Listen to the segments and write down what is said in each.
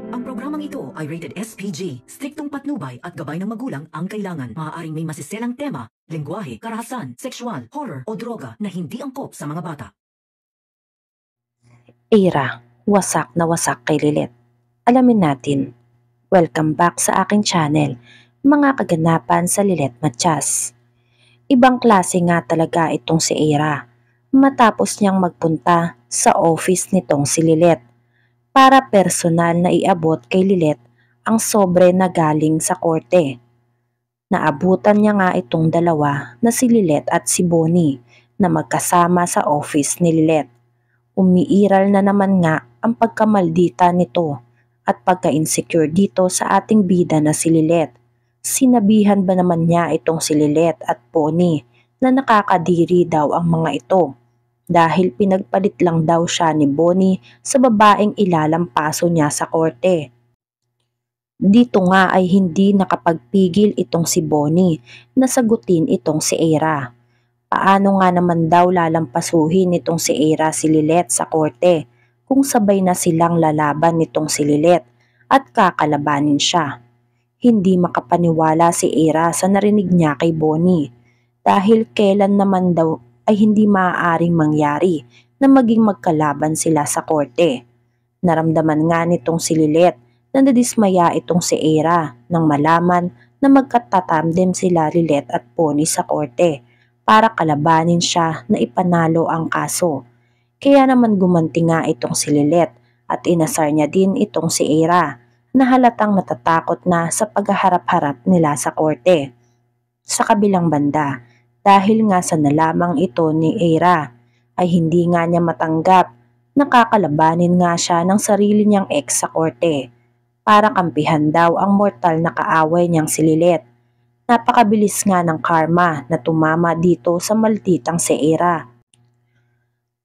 Ang programang ito ay rated SPG. Striktong patnubay at gabay ng magulang ang kailangan. Maaaring may masiselang tema, lengguwahe, karahasan, sexual, horror o droga na hindi angkop sa mga bata. Era, wasak na wasak kay Lilet. Alamin natin. Welcome back sa aking channel, mga kaganapan sa Lilet Matias. Ibang klase nga talaga itong si Era matapos niyang magpunta sa office nitong si Lilet para personal na iabot kay Lilet ang sobre na galing sa korte. Naabutan niya nga itong dalawa na si Lilet at si Bonnie na magkasama sa office ni Lilet. Umiiral na naman nga ang pagkamaldita nito at pagka-insecure dito sa ating bida na si Lilet. Sinabihan ba naman niya itong si Lilet at Bonnie na nakakadiri daw ang mga ito dahil pinagpalit lang daw siya ni Bonnie sa babaeng ilalampaso niya sa korte. Dito nga ay hindi nakapagpigil itong si Bonnie na sagutin itong si Era. Paano nga naman daw lalampasuhin nitong si Era si Lilet sa korte kung sabay na silang lalaban nitong si Lilet at kakalabanin siya? Hindi makapaniwala si Era sa narinig niya kay Bonnie dahil kailan naman daw ay hindi maaaring mangyari na maging magkalaban sila sa korte. Naramdaman nga nitong si Lilet na nadismaya itong si Era nang malaman na magkatatandem sila Lilet at Bonnie sa korte para kalabanin siya na ipanalo ang kaso. Kaya naman gumanti nga itong si Lilet at inasar niya din itong si Era na halatang natatakot na sa paghaharap-harap nila sa korte. Sa kabilang banda, dahil nga sa nalamang ito ni Era, ay hindi nga niya matanggap na kakalabanin nga siya ng sarili niyang ex sa korte para kampihan daw ang mortal na kaaway niyang si Lilet. Napakabilis nga ng karma na tumama dito sa malditang si Era.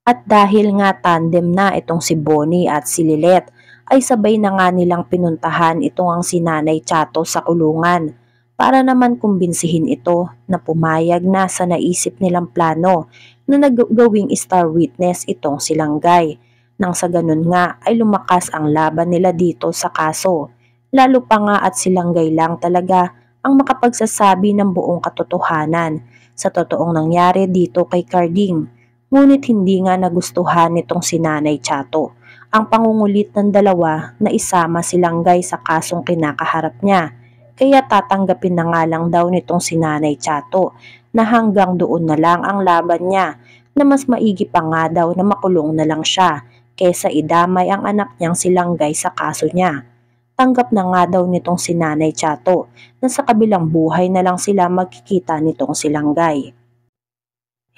At dahil nga tandem na itong si Bonnie at si Lilet, ay sabay na nga nilang pinuntahan itong ang si Nanay Chato sa kulungan para naman kumbinsihin ito na pumayag na sa naisip nilang plano na nagawing star witness itong si Langgay. Nang sa ganun nga ay lumakas ang laban nila dito sa kaso. Lalo pa nga at si Langgay lang talaga ang makapagsasabi ng buong katotohanan sa totoong nangyari dito kay Carding. Ngunit hindi nga nagustuhan nitong si Nanay Chato ang pangungulit ng dalawa na isama si Langgay sa kasong kinakaharap niya. Kaya tatanggapin na nga lang daw nitong si Nanay Chato na hanggang doon na lang ang laban niya, na mas maigi pa nga daw na makulong na lang siya kesa idamay ang anak niyang si Langgay sa kaso niya. Tanggap na nga daw nitong si Nanay Chato na sa kabilang buhay na lang sila magkikita nitong si Langgay.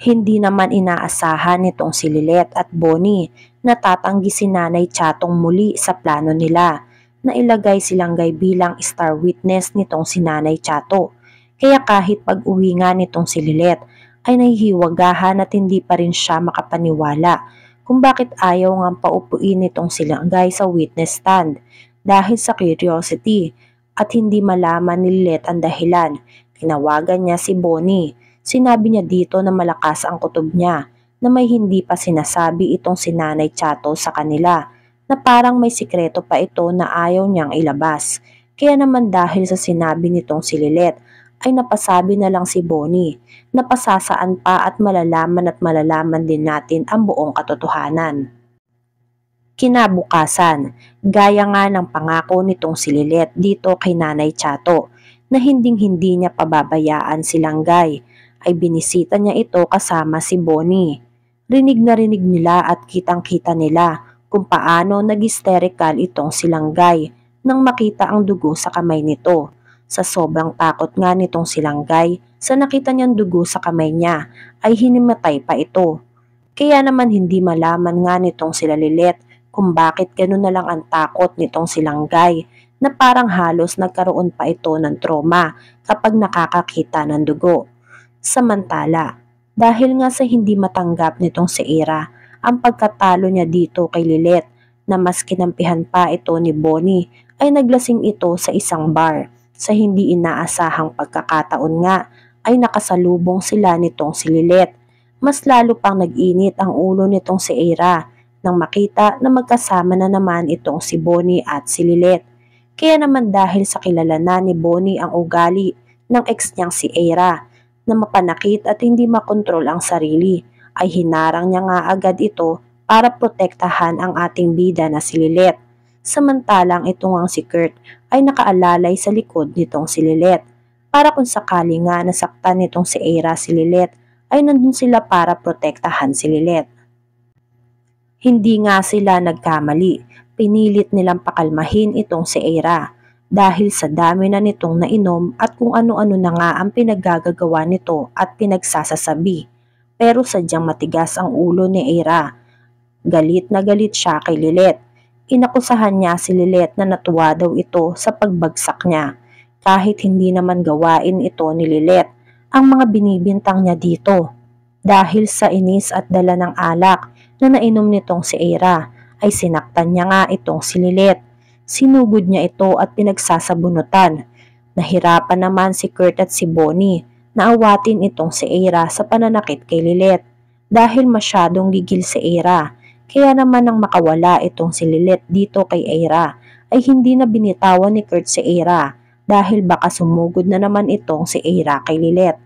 Hindi naman inaasahan nitong si Lilet at Bonnie na tatanggi si Nanay Chatong muli sa plano nila na ilagay si Langgay bilang star witness nitong si Nanay Chato. Kaya kahit pag-uwi nga nitong si Lilet ay nahihiwagahan at hindi pa rin siya makapaniwala kung bakit ayaw nga paupuin nitong si Langgay sa witness stand dahil sa curiosity at hindi malaman ni Lilet ang dahilan. Tinawagan niya si Bonnie. Sinabi niya dito na malakas ang kutob niya na may hindi pa sinasabi itong si Nanay Chato sa kanila na parang may sikreto pa ito na ayaw niyang ilabas. Kaya naman dahil sa sinabi nitong si Lilet ay napasabi na lang si Bonnie na pasasaan pa at malalaman din natin ang buong katotohanan. Kinabukasan, gaya nga ng pangako nitong si Lilet dito kay Nanay Chato na hinding-hindi niya pababayaan si Langgay, ay binisita niya ito kasama si Bonnie. Rinig na rinig nila at kitang-kita nila kung paano nag-hysterical itong si Langgay nang makita ang dugo sa kamay nito. Sa sobrang takot nga nitong si Langgay sa nakita niyang dugo sa kamay niya ay hinimatay pa ito. Kaya naman hindi malaman nga nitong sila Lilet kung bakit gano'n na lang ang takot nitong si Langgay na parang halos nagkaroon pa ito ng trauma kapag nakakakita ng dugo. Samantala, dahil nga sa hindi matanggap nitong si Era ang pagkatalo niya dito kay Lilet na mas kinampihan pa ito ni Bonnie, ay naglasing ito sa isang bar. Sa hindi inaasahang pagkakataon nga ay nakasalubong sila nitong si Lilet. Mas lalo pang nag-init ang ulo nitong si Era nang makita na magkasama na naman itong si Bonnie at si Lilet. Kaya naman dahil sa kilala na ni Bonnie ang ugali ng ex niyang si Aira na mapanakit at hindi makontrol ang sarili, ay hinarang niya nga agad ito para protektahan ang ating bida na si Lilet. Samantalang ito ngang si Kurt ay nakaalalay sa likod nitong si Lilet. Para kung sakali nga nasaktan nitong si Aira si Lilet, ay nandun sila para protektahan si Lilet. Hindi nga sila nagkamali, pinilit nilang pakalmahin itong si Aira dahil sa dami na nitong nainom at kung ano-ano na nga ang pinaggagawa nito at pinagsasasabi. Pero sadyang matigas ang ulo ni Aira. Galit na galit siya kay Lilet. Inakusahan niya si Lilet na natuwa daw ito sa pagbagsak niya kahit hindi naman gawain ito ni Lilet ang mga binibintang niya dito. Dahil sa inis at dala ng alak na nainom nitong si Aira, ay sinaktan niya nga itong si Lilet. Sinugod niya ito at pinagsasabunutan. Nahirapan naman si Kurt at si Bonnie na awatin itong si Aira sa pananakit kay Lilet dahil masyadong gigil si Aira. Kaya naman nang makawala itong si Lilet dito kay Aira, ay hindi na binitawan ni Kurt si Aira dahil baka sumugod na naman itong si Aira kay Lilet.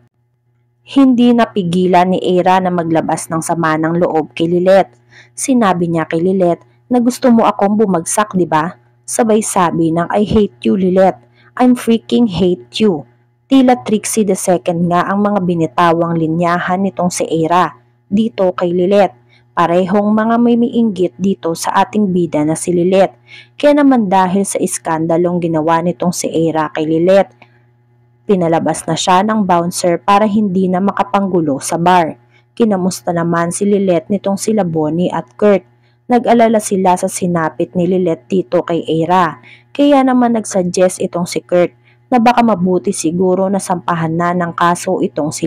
Hindi napigilan ni Aira na maglabas ng sama ng loob kay Lilet. Sinabi niya kay Lilet na gusto mo akong bumagsak, di ba? Sabay sabi ng I hate you, Lilet. I'm freaking hate you. Tila Trixie the second nga ang mga binitawang linyahan nitong si Aira dito kay Lilet. Parehong mga may miinggit dito sa ating bida na si Lilet. Kaya naman dahil sa iskandalong ginawa nitong si Aira kay Lilet, pinalabas na siya ng bouncer para hindi na makapanggulo sa bar. Kinamusta naman si Lilet nitong sila Bonnie at Kurt. Nag-alala sila sa sinapit ni Lilet dito kay Aira. Kaya naman nagsuggest itong si Kurt na baka mabuti siguro na sampahan na ng kaso itong si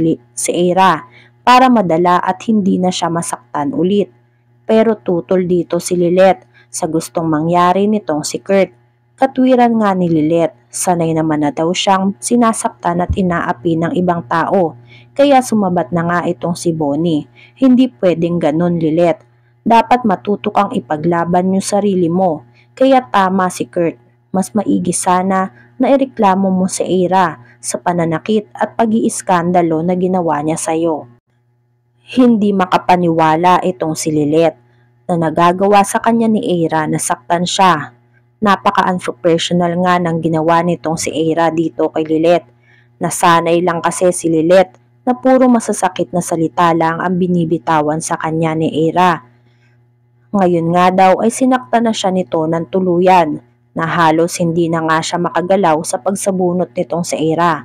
Aira para madala at hindi na siya masaktan ulit. Pero tutol dito si Lilet sa gustong mangyari nitong si Kurt. Katwiran nga ni Lilet, sanay naman na daw siyang sinasaktan at inaapi ng ibang tao. Kaya sumabat na nga itong si Bonnie. Hindi pwedeng ganun, Lilet. Dapat matuto kang ipaglaban yung sarili mo. Kaya tama si Kurt. Mas maigi sana na ireklamo mo si Aira sa pananakit at pag-iiskandalo na ginawa niya sa'yo. Hindi makapaniwala itong si Lilet na nagagawa sa kanya ni Aira na saktan siya. Napaka-unprofessional nga ng ginawa nitong si Aira dito kay Lilet. Nasanay lang kasi si Lilet na puro masasakit na salita lang ang binibitawan sa kanya ni Aira. Ngayon nga daw ay sinaktan na siya nito ng tuluyan na halos hindi na nga siya makagalaw sa pagsabunot nitong si Aira.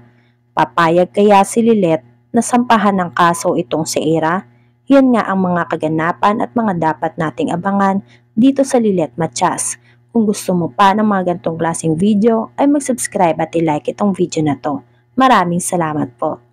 Papayag kaya si Lilet na sampahan ng kaso itong si Aira? Yan nga ang mga kaganapan at mga dapat nating abangan dito sa Lilet Matias. Kung gusto mo pa ng mga ganitong klaseng video ay mag-subscribe at i-like itong video na to. Maraming salamat po.